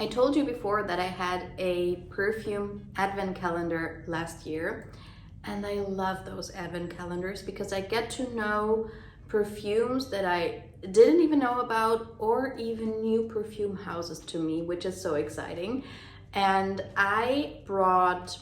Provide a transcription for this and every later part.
I told you before that I had a perfume advent calendar last year, and I love those advent calendars because I get to know perfumes that I didn't even know about, or even new perfume houses to me, which is so exciting. And I brought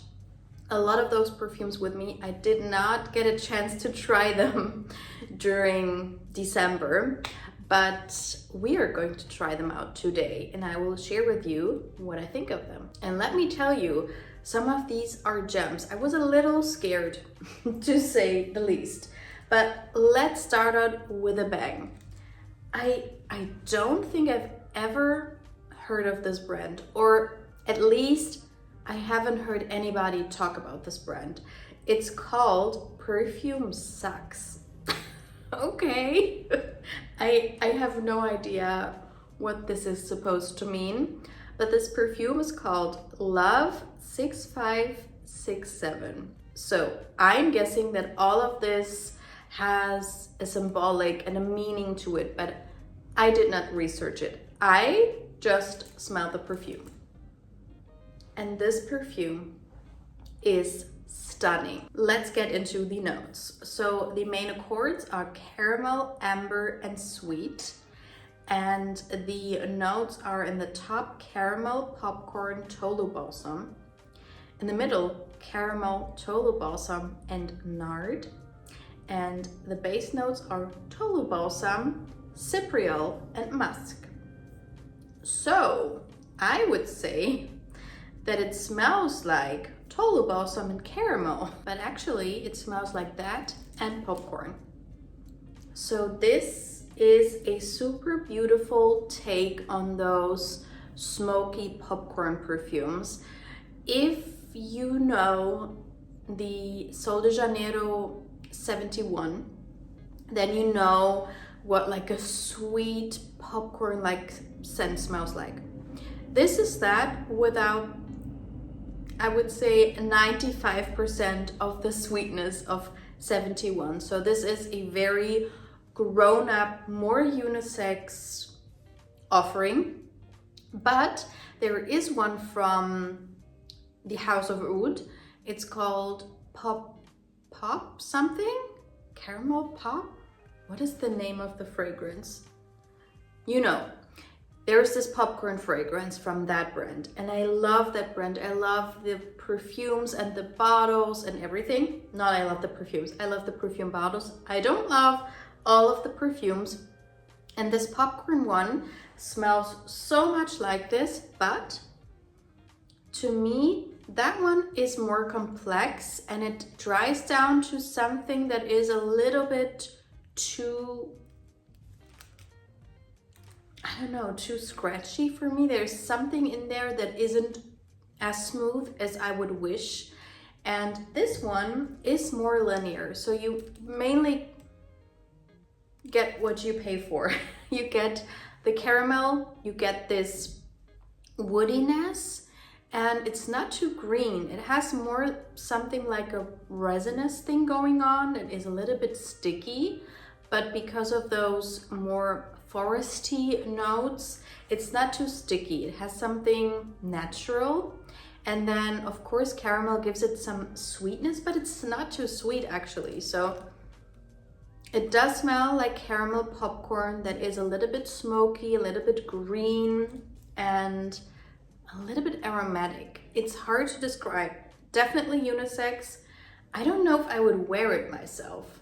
a lot of those perfumes with me. I did not get a chance to try them during December, but we are going to try them out today, and I will share with you what I think of them. And let me tell you, some of these are gems. I was a little scared to say the least, but let's start out with a bang. I don't think I've ever heard of this brand, or at least I haven't heard anybody talk about this brand. It's called Perfume Sucks. Okay. I have no idea what this is supposed to mean, but this perfume is called Love 6567. So I'm guessing that all of this has a symbolic and a meaning to it, but I did not research it. I just smelled the perfume. And this perfume is stunning. Let's get into the notes. So the main accords are caramel, amber, and sweet. And the notes are in the top caramel, popcorn, tolu balsam. In the middle, caramel, tolu balsam, and nard. And the base notes are tolu balsam, cypriol, and musk. So I would say that it smells like tolu balsam and caramel, but actually it smells like that and popcorn. So this is a super beautiful take on those smoky popcorn perfumes. If you know the Sol de Janeiro 71, then you know what like a sweet popcorn like scent smells like. This is that without, I would say, 95% of the sweetness of 71. So this is a very grown-up, more unisex offering. But there is one from the House of Oud. It's called Pop something? Caramel Pop? What is the name of the fragrance? You know. There's this popcorn fragrance from that brand, and I love that brand. I love the perfumes and the bottles and everything. Not I love the perfumes, I love the perfume bottles. I don't love all of the perfumes, and this popcorn one smells so much like this, but to me that one is more complex, and it dries down to something that is a little bit too, I don't know, too scratchy for me. There's something in there that isn't as smooth as I would wish. And this one is more linear. So you mainly get what you pay for. You get the caramel, you get this woodiness, and it's not too green. It has more something like a resinous thing going on. It is a little bit sticky, but because of those more foresty notes, it's not too sticky. It has something natural, and then of course caramel gives it some sweetness, but it's not too sweet actually. So it does smell like caramel popcorn that is a little bit smoky, a little bit green, and a little bit aromatic. It's hard to describe. Definitely unisex. I don't know if I would wear it myself.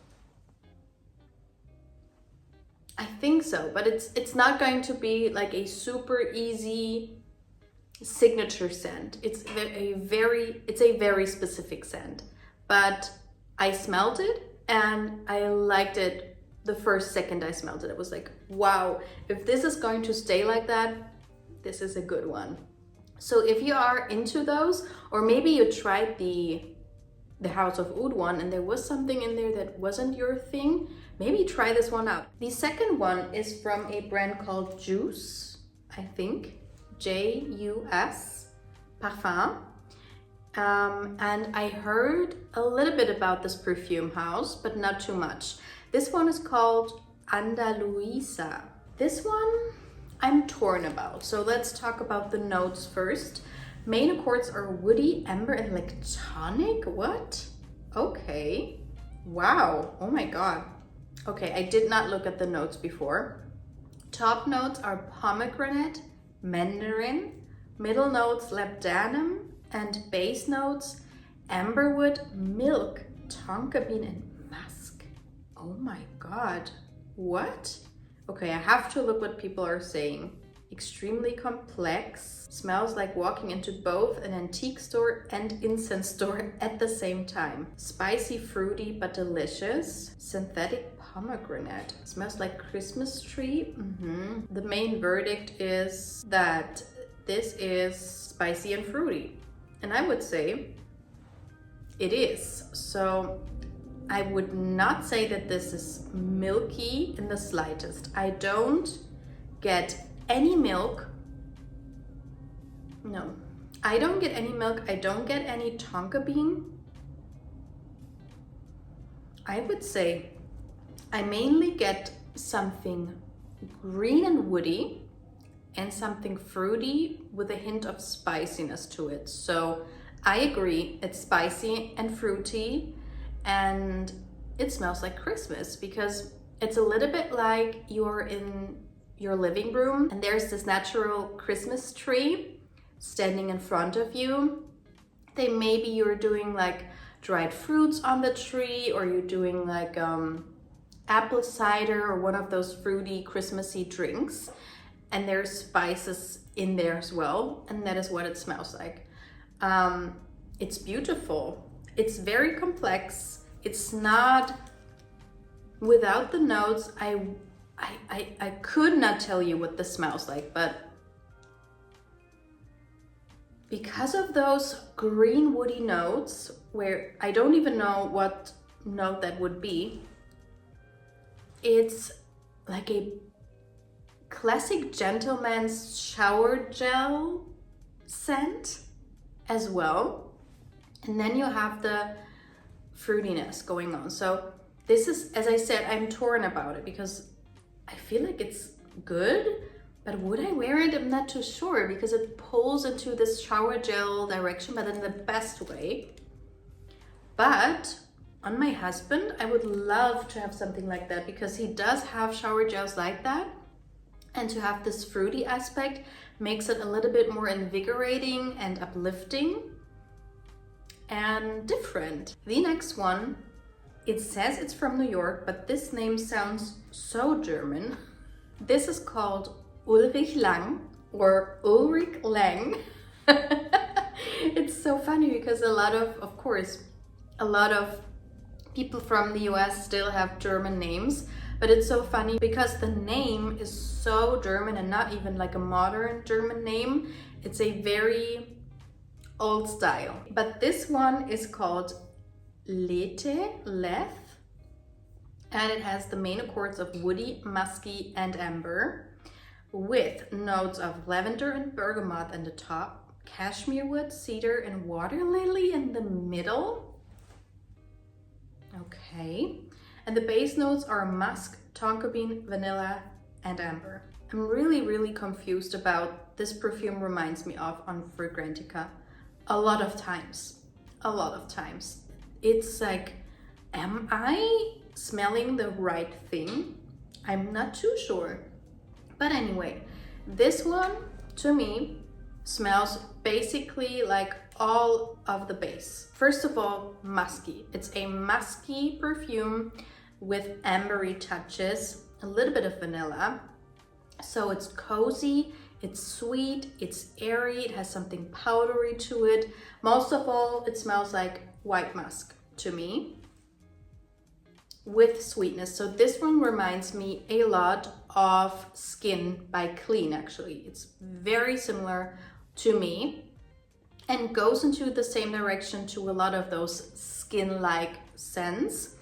I think so, but it's not going to be like a super easy signature scent. It's a very specific scent, but I smelled it and I liked it the first second I smelled it. It was like, wow, if this is going to stay like that, this is a good one. So if you are into those, or maybe you tried the House of Oud one and there was something in there that wasn't your thing, maybe try this one out. The second one is from a brand called Juice, I think, J-U-S, Parfum. And I heard a little bit about this perfume house, but not too much. This one is called Andaluiza. This one I'm torn about. So let's talk about the notes first. Main accords are woody, amber, and lactonic. What? Okay. Wow. Oh my God. Okay, I did not look at the notes before. Top notes are pomegranate, mandarin, middle notes labdanum, and base notes amberwood, milk, tonka bean, and musk. Oh my God. What? Okay, I have to look what people are saying. Extremely complex, smells like walking into both an antique store and incense store at the same time. Spicy, fruity, but delicious. Synthetic pomegranate, smells like Christmas tree. The main verdict is that this is spicy and fruity, and I would say it is. So I would not say that this is milky in the slightest. I don't get any milk. No, I don't get any milk. I don't get any tonka bean. I would say I mainly get something green and woody and something fruity with a hint of spiciness to it. So I agree, it's spicy and fruity, and it smells like Christmas because it's a little bit like you're in your living room and there's this natural Christmas tree standing in front of you. Then maybe you're doing like dried fruits on the tree, or you're doing like apple cider or one of those fruity Christmassy drinks, and there's spices in there as well, and that is what it smells like. It's beautiful. It's very complex. It's not without the notes. I could not tell you what this smells like, but because of those green woody notes, where I don't even know what note that would be, it's like a classic gentleman's shower gel scent as well. And then you have the fruitiness going on. So this is, as I said, I'm torn about it because I feel like it's good, but would I wear it? I'm not too sure because it pulls into this shower gel direction, but in the best way. But on my husband, I would love to have something like that because he does have shower gels like that. And to have this fruity aspect makes it a little bit more invigorating and uplifting and different. The next one, it says it's from New York, but this name sounds so German. This is called Ulrich Lang or Ulrich Lang. It's so funny because a lot of people from the US still have German names, but it's so funny because the name is so German and not even like a modern German name. It's a very old style. But this one is called Lethe, and it has the main accords of woody, musky, and amber, with notes of lavender and bergamot in the top, cashmere wood, cedar, and water lily in the middle. Okay. And the base notes are musk, tonka bean, vanilla, and amber. I'm really confused about this perfume. Reminds me of on Fragrantica a lot of times. It's like, am I smelling the right thing? I'm not too sure. But anyway, this one to me smells basically like all of the base. First of all, musky. It's a musky perfume with ambery touches, a little bit of vanilla. So it's cozy, it's sweet, it's airy, it has something powdery to it. Most of all, it smells like white musk to me with sweetness. So this one reminds me a lot of Skin by Clean, actually. It's very similar to me and goes into the same direction to a lot of those skin-like scents.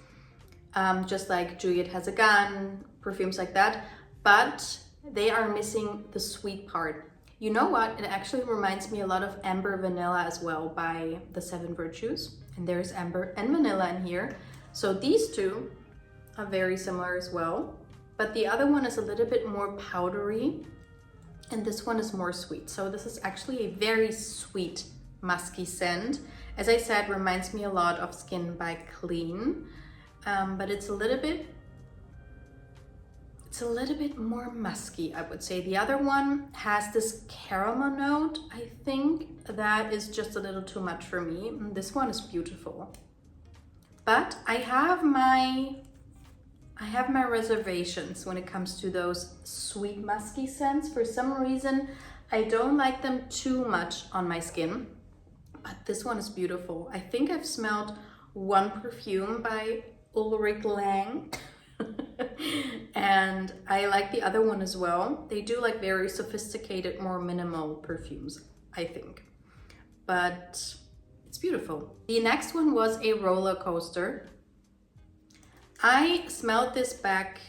Just like Juliet Has a Gun, perfumes like that, but they are missing the sweet part. You know what? It actually reminds me a lot of Amber Vanilla as well by the Seven Virtues. And there's amber and vanilla in here. So these two are very similar as well. But the other one is a little bit more powdery and this one is more sweet. So this is actually a very sweet musky scent. As I said, reminds me a lot of Skin by Clean, but it's a little bit more musky, I would say. The other one has this caramel note, I think, that is just a little too much for me. This one is beautiful. But I have my reservations when it comes to those sweet musky scents. For some reason, I don't like them too much on my skin, but this one is beautiful. I think I've smelled one perfume by Ulrich Lang and I like the other one as well. They do like very sophisticated, more minimal perfumes, I think, but it's beautiful. The next one was a roller coaster. I smelled this back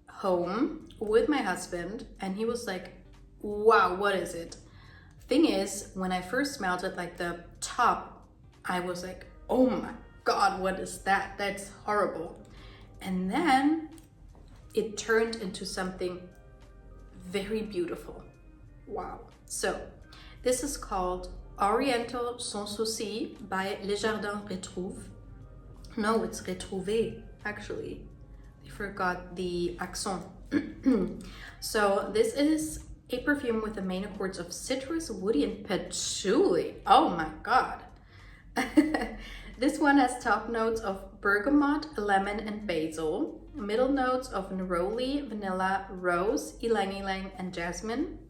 home with my husband and he was like, wow, what is it? Thing is, when I first smelled it, like the top, I was like, oh my God, what is that? That's horrible. And then it turned into something very beautiful. Wow. So this is called Oriental Sans Souci by Les Jardins Retrouve. No, it's Retrouvé, actually. I forgot the accent. So this is a perfume with the main accords of citrus, woody, and patchouli. Oh my God. This one has top notes of bergamot, lemon, and basil. Middle notes of neroli, vanilla, rose, ylang ylang, and jasmine.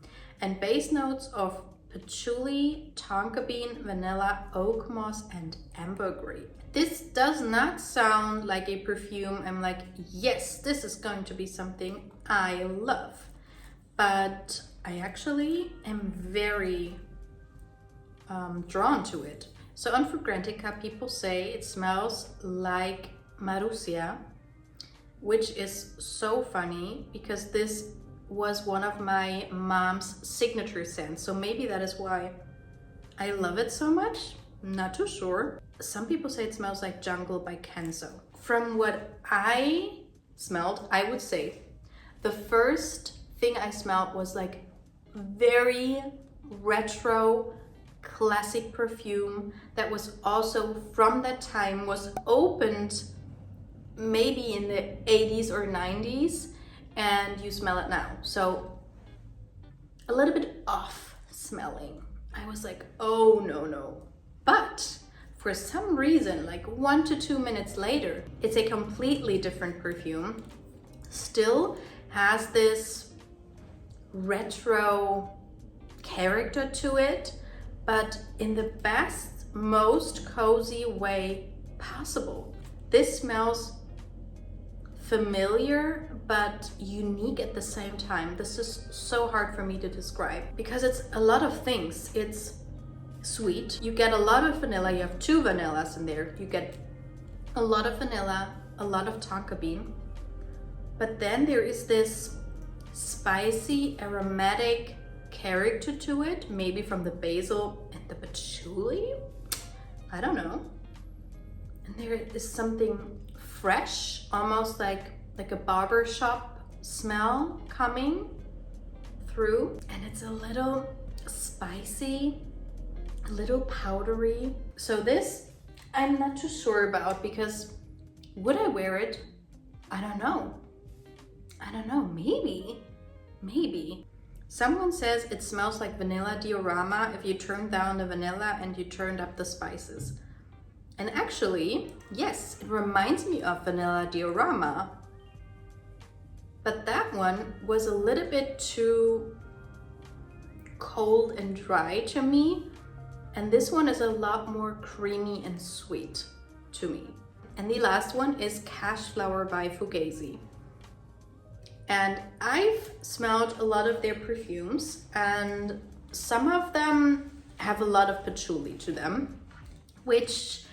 And base notes of patchouli, tonka bean, vanilla, oak moss, and ambergris. This does not sound like a perfume I'm like, yes, this is going to be something I love. But I actually am very drawn to it. So on Fragrantica, people say it smells like Marussia, which is so funny because this was one of my mom's signature scents. So maybe that is why I love it so much. Not too sure. Some people say it smells like Jungle by Kenzo. From what I smelled, I would say the first thing I smelled was like very retro, classic perfume that was also from that time, was opened maybe in the 80s or 90s, and you smell it now. So a little bit off smelling. I was like, oh no. But for some reason, like 1 to 2 minutes later, it's a completely different perfume. Still has this retro character to it, but in the best, most cozy way possible. This smells familiar but unique at the same time. This is so hard for me to describe because it's a lot of things. It's sweet. You get a lot of vanilla. You have 2 vanillas in there. You get a lot of vanilla, a lot of tonka bean. But then there is this spicy, aromatic character to it, maybe from the basil and the patchouli. I don't know. And there is something fresh, almost like a barber shop smell coming through. And it's a little spicy, a little powdery. So this, I'm not too sure about because would I wear it? I don't know. Maybe. Someone says it smells like vanilla diorama if you turn down the vanilla and you turned up the spices. And actually, yes, it reminds me of vanilla diorama. But that one was a little bit too cold and dry to me. And this one is a lot more creamy and sweet to me. And the last one is Cashflower by Fugazi. And I've smelled a lot of their perfumes, and some of them have a lot of patchouli to them, which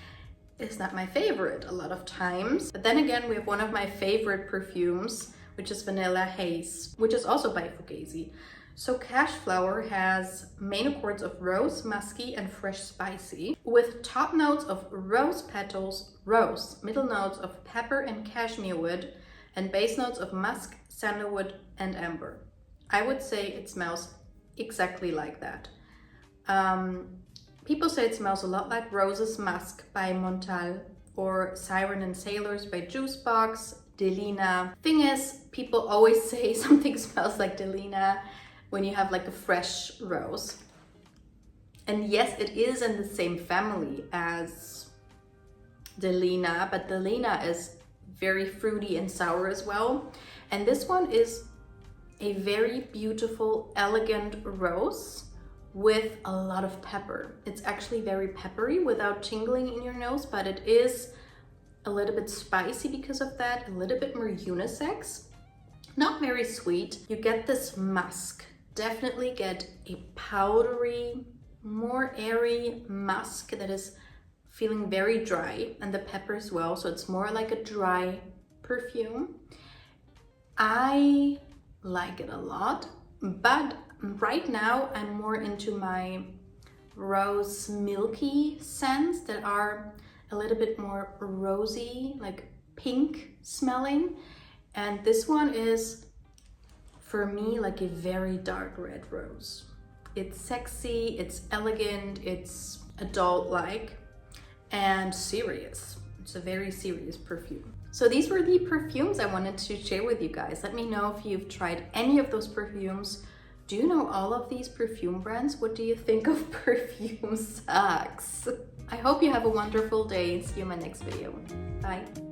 is not my favorite a lot of times. But then again, we have one of my favorite perfumes, which is Vanilla Haze, which is also by Fugazi. So Cashflower has main accords of rose, musky, and fresh spicy, with top notes of rose petals, rose, middle notes of pepper and cashmere wood, and base notes of musk, sandalwood, and amber. I would say it smells exactly like that. People say it smells a lot like Rose's Musk by Montal or Siren and Sailors by Juicebox, Delina. Thing is, people always say something smells like Delina when you have like a fresh rose. And yes, it is in the same family as Delina, but Delina is very fruity and sour as well. And this one is a very beautiful, elegant rose with a lot of pepper. It's actually very peppery without tingling in your nose, but it is a little bit spicy because of that, a little bit more unisex. Not very sweet. You get this musk. Definitely get a powdery, more airy musk that is feeling very dry, and the pepper as well, so it's more like a dry perfume. I like it a lot, but right now I'm more into my rose milky scents that are a little bit more rosy, like pink smelling. And this one is, for me, like a very dark red rose. It's sexy, it's elegant, it's adult-like, and serious. It's a very serious perfume. So these were the perfumes I wanted to share with you guys. Let me know if you've tried any of those perfumes. Do you know all of these perfume brands? What do you think of perfume sucks? I hope you have a wonderful day. See you in my next video. Bye.